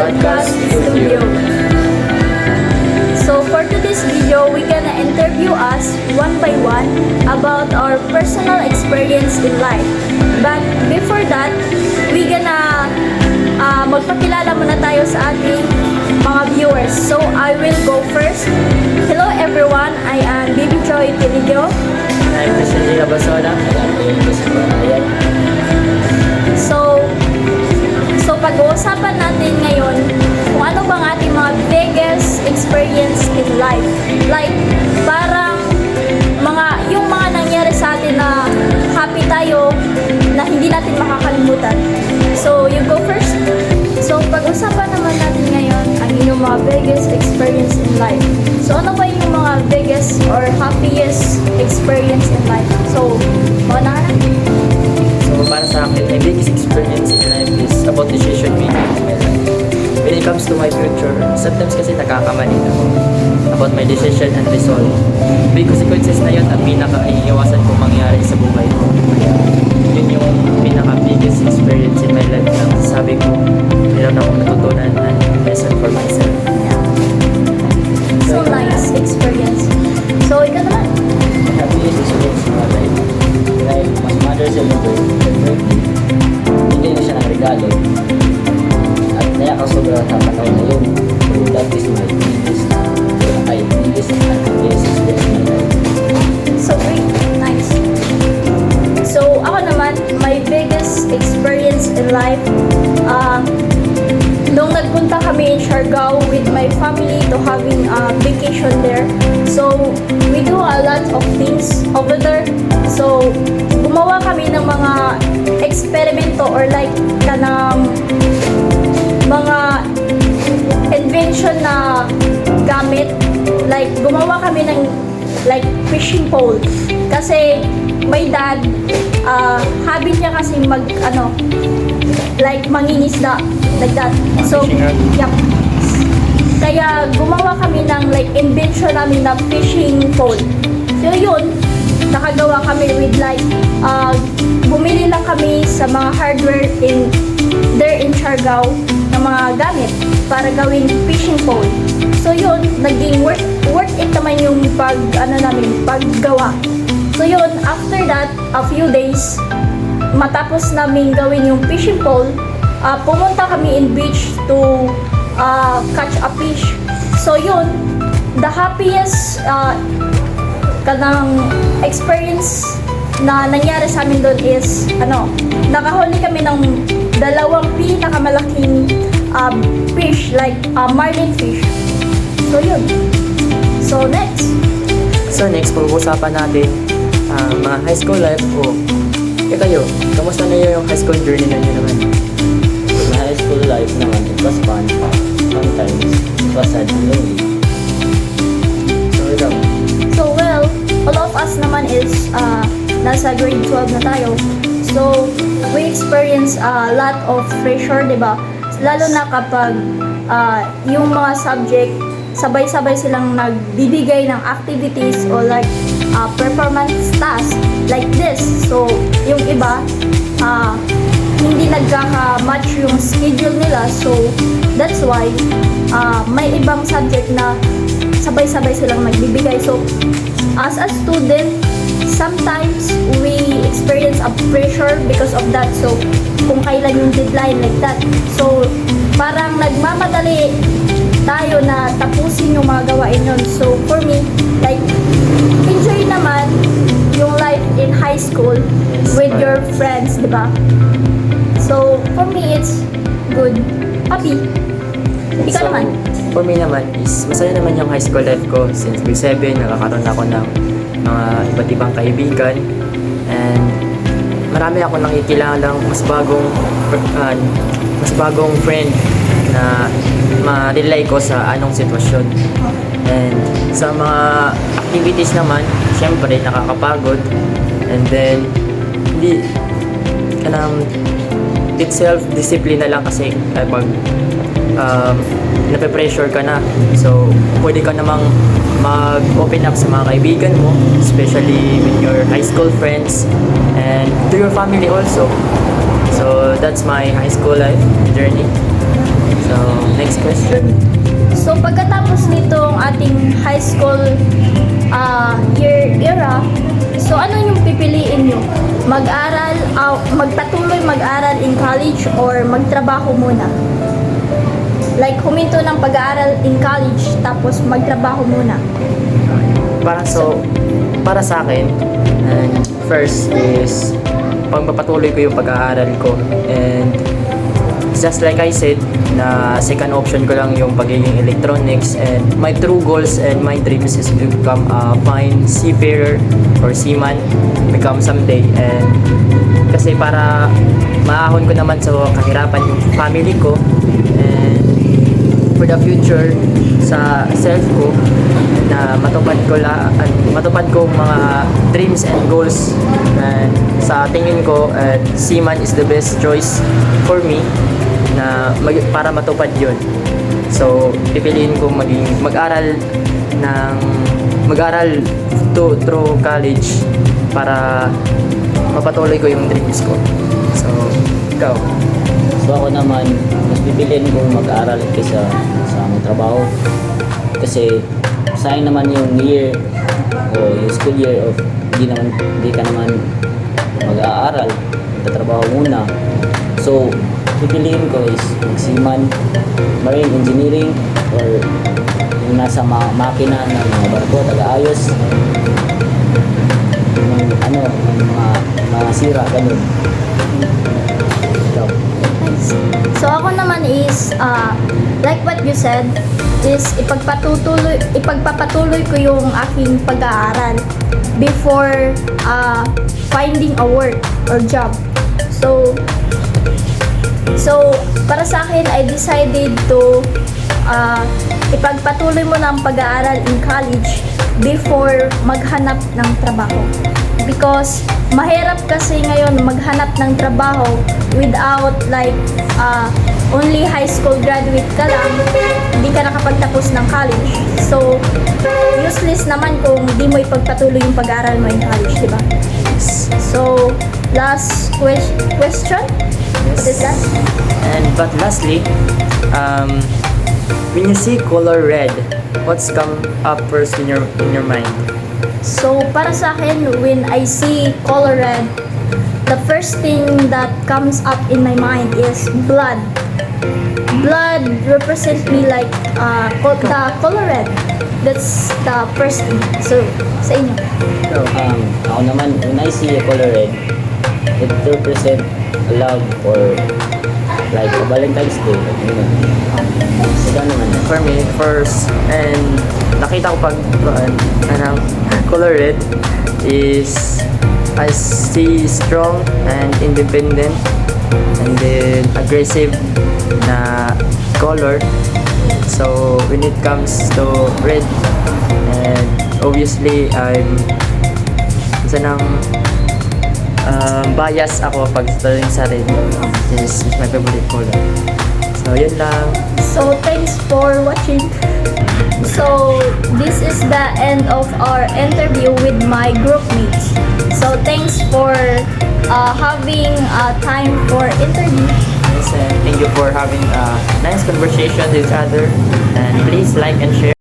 Podcast Studio. So for today's video, we're gonna interview us one by one about our personal experience in life. But before that, we're gonna magpakilala muna tayo sa ating mga viewers. So I will go first. Hello everyone, I am Baby Joy Tilidio. I'm President Abasola. So pag-uusapan natin ngayon kung ano bang ating mga biggest experience in life. Like, parang yung mga nangyari sa atin na happy tayo, na hindi natin makakalimutan. So, you go first. So, pag-usapan naman natin ngayon ang inyong mga biggest experience in life. So, ano ba yung mga biggest or happiest experience in life? So, mauna ka na? So para sa akin, my biggest experience in life is about decision making in my life. When it comes to my future, sometimes kasi nakakamali ako about my decision and resolve. May consequences na yun ang pinaka-iiwasan kong mangyari sa buhay ko. Kaya yun yung pinaka-biggest experience in my life na sabi ko, meron akong natutunan and lesson for myself. So, nice experience. So, ikaw naman. Happiest experience in my life. Like, mas mother celebrate her birthday. Hindi na siya ng regalo. At nayakasobra sa panahon na yun. So that is my biggest and happiest experience in my life. So, great. Nice. So, ako naman, my biggest experience in life, nung nagpunta kami in Siargao with my family to having a vacation there. So, we do a lot of things over there. So, gumawa kami ng mga eksperimento or like kanang mga invention na gamit. Like, gumawa kami ng like fishing pole. Kasi, my dad, habit niya kasi like mangingisda, like that. So, yep. Kaya gumawa kami ng like invention namin na fishing pole. So yun, nakagawa kami with like, bumili lang kami sa mga hardware there in Siargao ng mga gamit para gawing fishing pole. So yun, naging worth it naman yung paggawa. So yun, after that, a few days, matapos namin gawin yung fishing pole, pumunta kami in beach to catch a fish. So yun, the happiest kanang experience na nangyari sa amin doon is nakahuli kami ng dalawang pinakamalaking fish, like marlin fish. So yun. So next. So next, pag-uusapan natin mga high school life o kayo, kamusta na yung high school journey na nyo naman? My high school life naman, it was fun. Sometimes, it was sad and lonely. So ikaw? So well, all of us naman is nasa grade 12 na tayo. So we experience a lot of pressure, diba? Lalo na kapag yung mga subject, sabay-sabay silang nagbibigay ng activities or like performance tasks like this. So yung iba, hindi nagkaka-match yung schedule nila. So that's why may ibang subject na sabay-sabay silang nagbibigay. So as a student, sometimes we experience a pressure because of that. So kung kailan yung deadline, like that. So parang nagmamadali tayo na tapusin yung mga gawain yun. So for me, like, enjoy naman yung life in high school with your friends, di ba? So for me, it's good. Happy. Ikaw naman? For me naman is masaya naman yung high school life ko since grade 7 nakakaroon ako ng mga iba't ibang kaibigan and marami ako nakikilalang mas bagong friend na ma-relay ko sa anong sitwasyon. And sa mga activities naman, syempre nakakapagod and then it's self-discipline na lang kasi kapag nape-pressure ka na. So, pwede ka namang mag-open up sa mga kaibigan mo, especially with your high school friends and to your family also. So, that's my high school life journey. So, next question. So pagkatapos nitong ating high school year era, so ano yung pipiliin nyo? Mag-aral, magpatuloy mag-aral in college or magtrabaho muna? Like huminto ng pag-aaral in college tapos magtrabaho muna. Para sa akin, and first is pagpapatuloy ko yung pag-aaral ko, and just like I said, na second option ko lang yung pagiging electronics, and my true goals and my dreams is to become a fine seafarer or seaman, become someday. And kasi para maahon ko naman sa kahirapan yung family ko, and for the future sa self ko, na matupad ko mga dreams and goals. And sa tingin ko, seaman is the best choice for me na para matupad yun. So pipiliin ko mag-aral through college para mapatuloy ko yung dreams ko. So ikaw? So ako naman, mas pipiliin kong mag-aral kaysa sa aming trabaho. Kasi sayang naman yung year o yung school year of hindi ka naman mag-aaral, magtatrabaho muna. So pipiliin ko is magsiman, marine engineering, or yung nasa makina ng mga barko, taga-ayos ng mga sira, ganun. Ikaw? So ako naman is like what you said, is ipagpapatuloy ko yung aking pag-aaral before finding a work or job. So para sa akin, I decided to ipagpatuloy mo ng pag-aaral in college before maghanap ng trabaho. Because mahirap kasi ngayon maghanap ng trabaho without like only high school graduate ka lang, hindi ka nakapagtapos ng college. So useless naman kung hindi mo ipagpatuloy yung pag-aaral mo in college, di ba? So last question? What is that? But lastly, when you see color red, what's come up first in your mind? So, para sa akin, when I see color red, the first thing that comes up in my mind is blood. Blood represents me like the color red. That's the first thing. So, sa inyo. So, Ako naman, when I see a color red, it represent love or like a Valentine's Day. Ikaw naman. for me, first, and nakita ko pag color red is I see strong and independent and then aggressive na color. So when it comes to red, and obviously I'm isa ng bias ako pag sa red. This is my favorite color. So yun lang. So, thanks for watching. So, this is the end of our interview with my group mates. So, thanks for having time for interview. Yes, and thank you for having a nice conversation with each other. And please like and share.